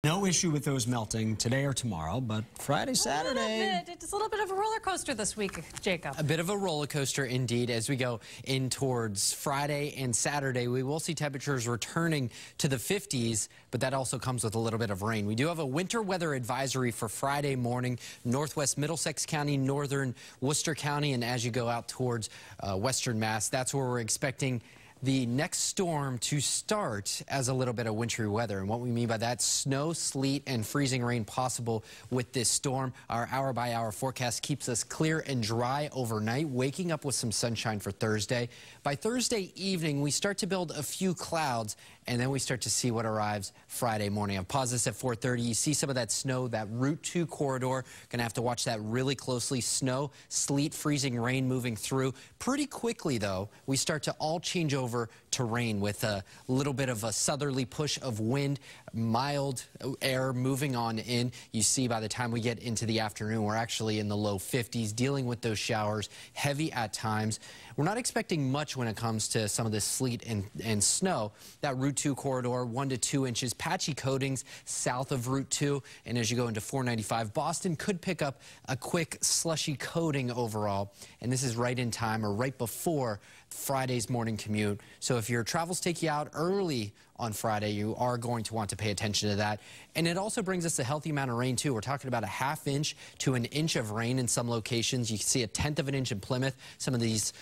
No issue with those melting today or tomorrow, but Friday, Saturday. It's a little bit of a roller coaster this week, Jacob. A bit of a roller coaster indeed. As we go in towards Friday and Saturday, we will see temperatures returning to the 50s, but that also comes with a little bit of rain. We do have a winter weather advisory for Friday morning, northwest Middlesex County, northern Worcester County, and as you go out towards western Mass, that's where we're expecting the next storm to start as a little bit of wintry weather. And what we mean by that, snow, sleet, and freezing rain possible with this storm. Our hour-by-hour forecast keeps us clear and dry overnight, waking up with some sunshine for Thursday. By Thursday evening, we start to build a few clouds, and then we start to see what arrives Friday morning. I've paused this at 4:30. You see some of that snow, that Route 2 corridor. Going to have to watch that really closely. Snow, sleet, freezing rain moving through. Pretty quickly, though, we start to all change over to rain with a little bit of a southerly push of wind, mild air moving on in. You see by the time we get into the afternoon, we're actually in the low 50s, dealing with those showers, heavy at times. We're not expecting much when it comes to some of this sleet and snow. That Route 2 corridor, 1 to 2 inches, patchy coatings south of Route 2. And as you go into 495, Boston could pick up a quick slushy coating overall. And this is right in time or right before Friday's morning commute. So if your travels take you out early on Friday, you are going to want to pay attention to that. And it also brings us a healthy amount of rain, too. We're talking about a ½ inch to an inch of rain in some locations. You can see a 1/10 of an inch in Plymouth. Some of these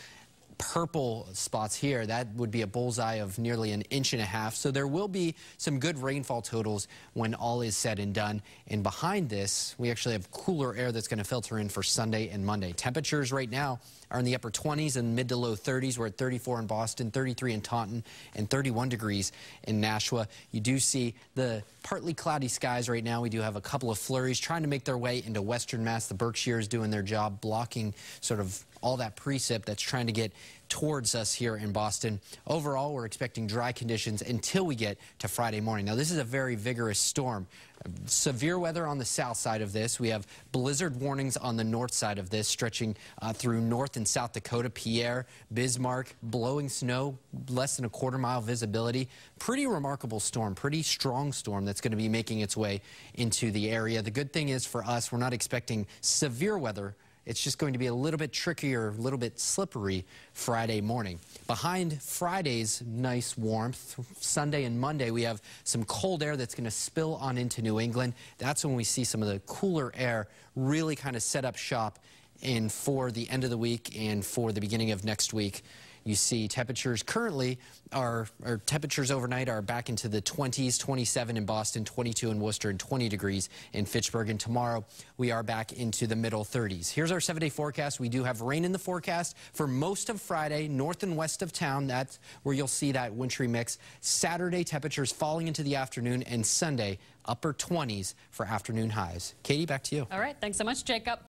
purple spots here, that would be a bullseye of nearly 1.5 inches. So there will be some good rainfall totals when all is said and done. And behind this, we actually have cooler air that's going to filter in for Sunday and Monday. Temperatures right now are in the upper 20s and mid to low 30s. We're at 34 in Boston, 33 in Taunton, and 31 degrees in Nashua. You do see the partly cloudy skies right now. We do have a couple of flurries trying to make their way into western Mass. The Berkshires doing their job, blocking sort of all that precip that's trying to get towards us here in Boston. Overall, we're expecting dry conditions until we get to Friday morning. Now, this is a very vigorous storm. Severe weather on the south side of this. We have blizzard warnings on the north side of this, stretching through North and South Dakota, Pierre, Bismarck, blowing snow, less than a quarter-mile visibility. Pretty remarkable storm, pretty strong storm that's going to be making its way into the area. The good thing is for us, we're not expecting severe weather. It's just going to be a little bit trickier, a little bit slippery Friday morning. Behind Friday's nice warmth, Sunday and Monday, we have some cold air that's going to spill on into New England. That's when we see some of the cooler air really kind of set up shop for the end of the week and for the beginning of next week. You see temperatures currently temperatures overnight are back into the 20s, 27 in Boston, 22 in Worcester, and 20 degrees in Fitchburg. And tomorrow we are back into the middle 30s. Here's our 7-day forecast. We do have rain in the forecast for most of Friday, north and west of town. That's where you'll see that wintry mix. Saturday, temperatures falling into the afternoon, and Sunday, upper 20s for afternoon highs. Katie, back to you. All right. Thanks so much, Jacob.